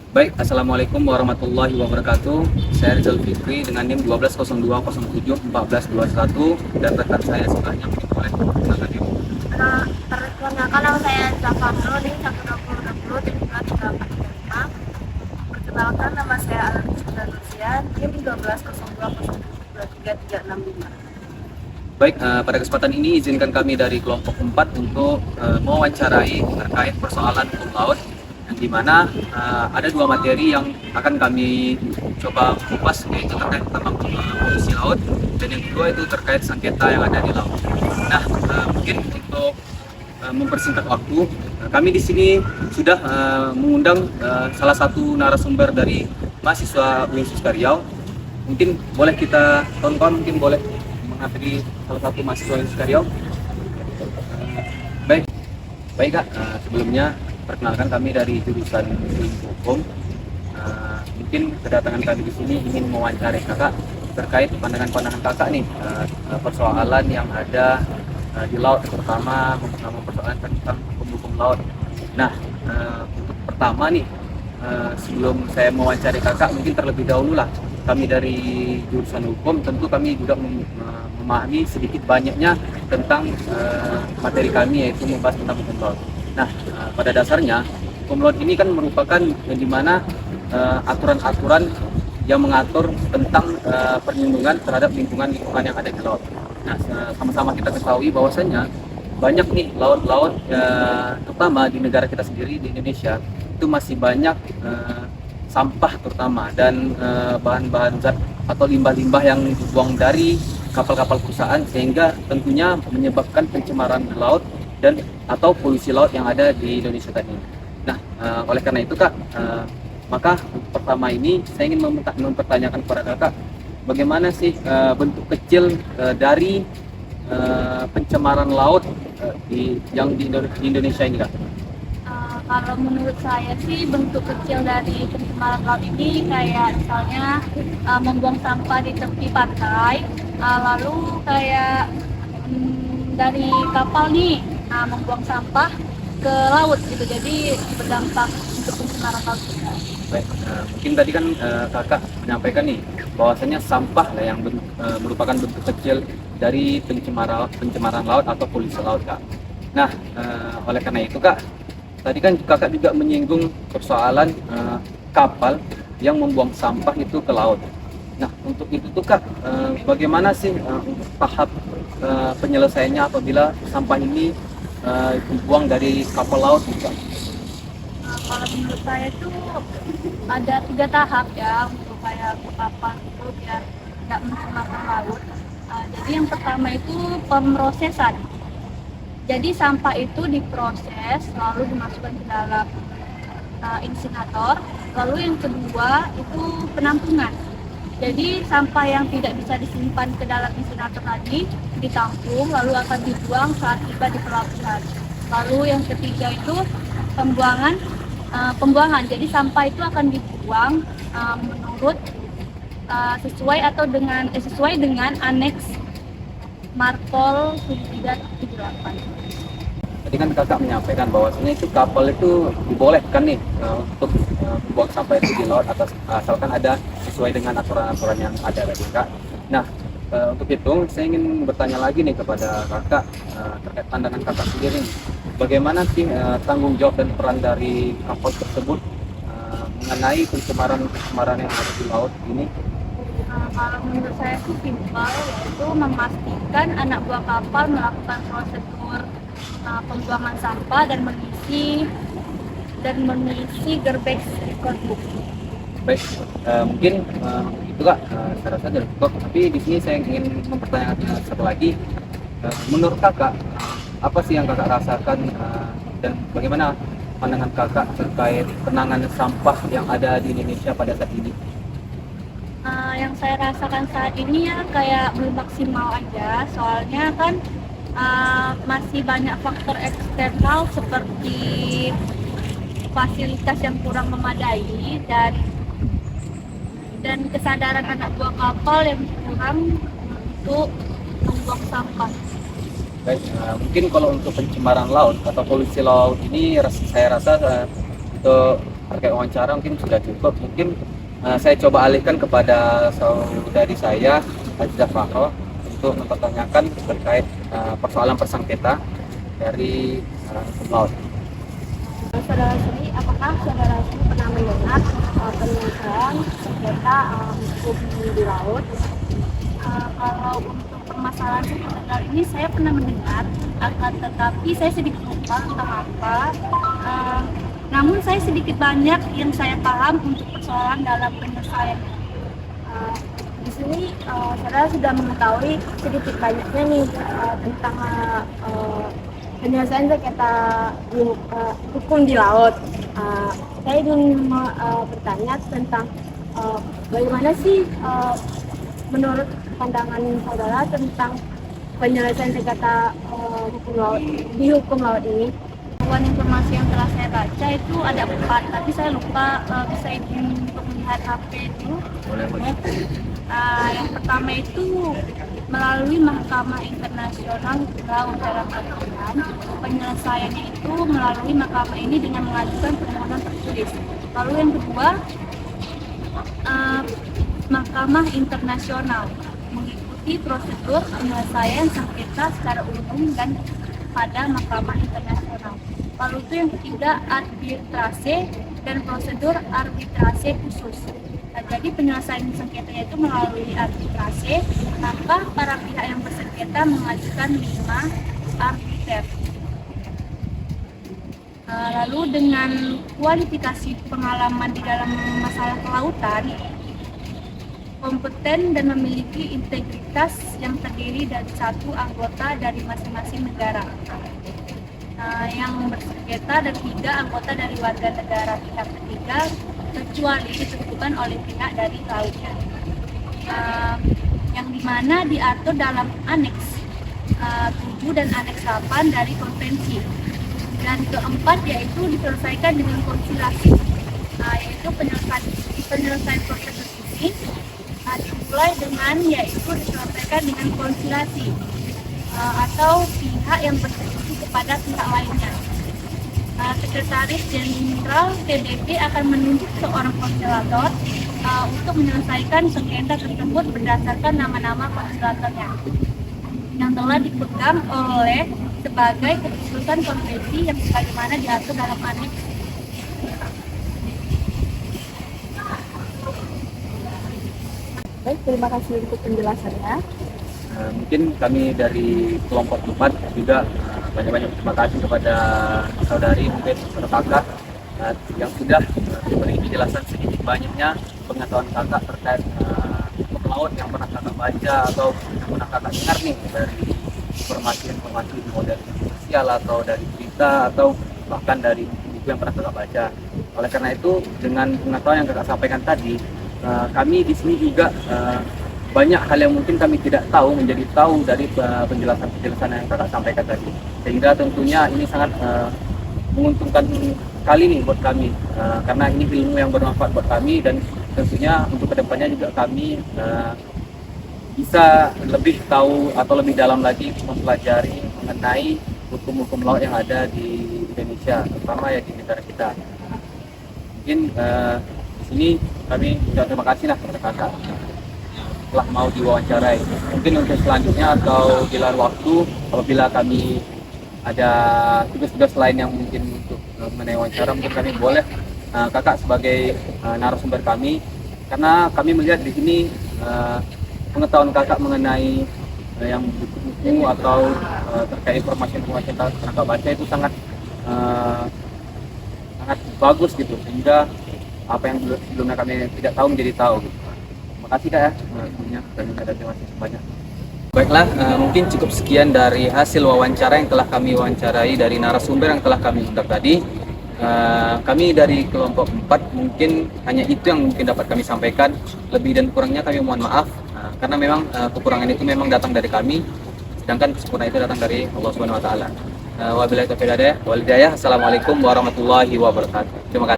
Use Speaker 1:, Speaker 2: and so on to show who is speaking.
Speaker 1: Baik, Assalamualaikum warahmatullahi wabarakatuh. Saya Rizal Fikri dengan NIM 1202071421 dan rekan saya sebelahnya mungkin boleh perkenalkan diri.
Speaker 2: Perkenalkan nama saya Zafar Nurul di 12060 1735. Perkenalkan nama saya Alanus Nusian tim 1202072335.
Speaker 1: Baik, pada kesempatan ini izinkan kami dari kelompok 4 untuk mewawancarai terkait persoalan hukum laut yang dimana ada dua materi yang akan kami coba kupas, yaitu terkait tentang polusi laut dan yang kedua itu terkait sengketa yang ada di laut. Nah, mungkin untuk mempersingkat waktu, kami di sini sudah mengundang salah satu narasumber dari mahasiswa Universitas Riau. Mungkin boleh kita tonton, mungkin boleh menghampiri salah satu mahasiswa Universitas Riau. Baik, baik Kak. Sebelumnya perkenalkan kami dari jurusan Hukum. Mungkin kedatangan kami di sini ingin mewawancarai Kakak terkait pandangan-pandangan Kakak nih, persoalan yang ada di laut, terutama persoalan tentang hukum laut. Nah, untuk pertama nih, sebelum saya mewawancari Kakak, mungkin terlebih dahulu lah kami dari jurusan hukum tentu kami juga memahami sedikit banyaknya tentang materi kami, yaitu membahas tentang hukum laut. Nah, pada dasarnya hukum laut ini kan merupakan yang dimana aturan-aturan yang mengatur tentang perlindungan terhadap lingkungan-lingkungan yang ada di laut. Nah, sama-sama kita ketahui bahwasanya banyak nih laut-laut, terutama di negara kita sendiri di Indonesia itu masih banyak sampah terutama dan bahan-bahan zat atau limbah-limbah yang dibuang dari kapal-kapal perusahaan, sehingga tentunya menyebabkan pencemaran laut dan atau polusi laut yang ada di Indonesia tadi. Nah, oleh karena itu Kak, maka untuk pertama ini saya ingin mempertanyakan kepada Kakak, bagaimana sih bentuk kecil dari pencemaran laut yang di Indonesia ini Kak?
Speaker 2: Kalau menurut saya sih bentuk kecil dari pencemaran laut ini kayak misalnya membuang sampah di tepi pantai, lalu kayak dari kapal nih membuang sampah ke laut gitu, jadi berdampak untuk pencemaran laut juga.
Speaker 1: Baik, mungkin tadi kan Kakak menyampaikan nih bahwasanya sampah lah yang merupakan bentuk kecil dari pencemaran laut atau polusi laut Kak. Nah, oleh karena itu Kak, tadi kan Kakak juga menyinggung persoalan kapal yang membuang sampah itu ke laut. Nah, untuk itu tuh Kak, bagaimana sih untuk tahap penyelesaiannya apabila sampah ini dibuang dari kapal laut Kak?
Speaker 2: Kalau menurut saya itu ada 3 tahap ya untuk kayak kapal itu biar nggak mencemarkan laut. Jadi yang pertama itu pemrosesan. Jadi sampah itu diproses lalu dimasukkan ke dalam insinerator. Lalu yang kedua itu penampungan. Jadi sampah yang tidak bisa disimpan ke dalam insinerator tadi ditampung lalu akan dibuang saat tiba di pelabuhan. Lalu yang ketiga itu pembuangan. Jadi sampah itu akan dibuang menurut sesuai dengan aneks Marpol 7378.
Speaker 1: Tadi kan Kakak menyampaikan bahwasanya itu kapal itu dibolehkan nih untuk membuang sampah itu di laut asalkan ada sesuai dengan aturan-aturan yang ada tadi Kak. Nah, untuk itu saya ingin bertanya lagi nih kepada Kakak terkait pandangan Kakak sendiri nih. Bagaimana sih tanggung jawab dan peran dari kapal tersebut mengenai pencemaran yang ada di laut ini?
Speaker 2: Kalau menurut saya sih simpel, yaitu memastikan anak buah kapal melakukan prosedur pembuangan sampah dan mengisi gerbek record book.
Speaker 1: Baik, mungkin itu Kak, saya rasa sudah cukup. Tapi di sini saya ingin mempertanyakan satu lagi. Menurut Kakak, apa sih yang Kakak rasakan dan bagaimana pandangan Kakak terkait penanganan sampah yang ada di Indonesia pada saat ini?
Speaker 2: Yang saya rasakan saat ini ya kayak belum maksimal aja, soalnya kan masih banyak faktor eksternal seperti fasilitas yang kurang memadai dan kesadaran anak buah kapal yang kurang untuk membuang sampah.
Speaker 1: Baik, mungkin kalau untuk pencemaran laut atau polusi laut ini saya rasa itu terkait wawancara mungkin sudah cukup. Mungkin saya coba alihkan kepada saudari saya, Azizah Fahro, untuk mempertanyakan terkait persoalan persengketa dari hukum laut.
Speaker 2: Saudara Sri, apakah saudara Sri pernah mendengar penyelesaian sengketa hukum di laut? Kalau untuk permasalahan sengketa ini saya pernah mendengar, akan tetapi saya sedikit lupa tentang apa. Namun saya sedikit banyak yang saya paham untuk persoalan dalam penyelesaian. Di sini saudara sudah mengetahui sedikit banyaknya nih tentang penyelesaian sengketa hukum di laut. Saya ingin bertanya tentang bagaimana sih menurut pandangan saudara tentang penyelesaian sengketa hukum laut di hukum laut ini. Informasi yang telah saya baca itu ada 4, tapi saya lupa. Bisa izin untuk melihat HP dulu. Yang pertama itu melalui Mahkamah Internasional Laut dalam artian penyelesaiannya itu melalui mahkamah ini dengan mengajukan permohonan tertulis. Lalu yang kedua, Mahkamah Internasional mengikuti prosedur penyelesaian sengketa secara umum dan pada Mahkamah Internasional. Lalu itu yang ketiga, arbitrase dan prosedur arbitrase khusus. Jadi penyelesaian sengketanya itu melalui arbitrase, maka para pihak yang bersengketa mengajukan 5 arbiter. Lalu dengan kualifikasi pengalaman di dalam masalah kelautan, kompeten dan memiliki integritas yang terdiri dari 1 anggota dari masing-masing negara. Yang bersengketa dan 3 anggota dari warga negara pihak ketiga, kecuali ditentukan oleh pihak dari lautnya. Yang dimana diatur dalam aneks 7 dan aneks 8 dari konvensi. Dan keempat yaitu diselesaikan dengan konsilasi, yaitu penyelesaian prosedur ini dimulai dengan yaitu diselesaikan dengan konsilasi atau pihak yang berselisih kepada pihak lainnya. Sekretaris Jenderal PBB akan menunjuk seorang konsilator untuk menyelesaikan sengketa tersebut berdasarkan nama-nama konsilatornya yang telah dipegang oleh sebagai keputusan konvensi yang sebagaimana diatur dalam aneks. Baik, terima kasih untuk penjelasannya.
Speaker 1: Mungkin kami dari kelompok 4 juga banyak-banyak terima kasih kepada saudari, mungkin kakak yang sudah memberi penjelasan sedikit banyaknya pengetahuan kakak terkait hukum laut yang pernah kakak baca atau yang pernah kakak dengar nih dari informasi dari sosial atau dari berita atau bahkan dari buku yang pernah kakak baca. Oleh karena itu, dengan pengetahuan yang kakak sampaikan tadi, kami di sini juga banyak hal yang mungkin kami tidak tahu menjadi tahu dari penjelasan yang kakak sampaikan tadi, sehingga tentunya ini sangat menguntungkan kali nih buat kami, karena ini ilmu yang bermanfaat buat kami, dan tentunya untuk kedepannya juga kami bisa lebih tahu atau lebih dalam lagi mempelajari mengenai hukum-hukum laut yang ada di Indonesia, terutama ya di negara kita. Mungkin di sini kami terima kasih lah kepada kakak telah mau diwawancarai. Mungkin untuk selanjutnya atau di lain waktu apabila kami ada tugas-tugas lain yang mungkin untuk mengenai wawancara, mungkin kami boleh kakak sebagai narasumber kami, karena kami melihat di sini pengetahuan kakak mengenai yang buku-buku atau terkait informasi-informasi yang kakak baca itu sangat bagus gitu, sehingga apa yang sebelumnya kami tidak tahu menjadi tahu gitu. Terima kasih kak ya, semuanya, dan terima kasih banyak. Baiklah, mungkin cukup sekian dari hasil wawancara yang telah kami wawancarai dari narasumber yang telah kami undang tadi. Kami dari kelompok 4 mungkin hanya itu yang mungkin dapat kami sampaikan. Lebih dan kurangnya kami mohon maaf, karena memang kekurangan itu memang datang dari kami, sedangkan kesempurnaan itu datang dari Allah Subhanahu wa taala. Wabillahi taufiq wal hidayah. Assalamualaikum warahmatullahi wabarakatuh. Terima kasih.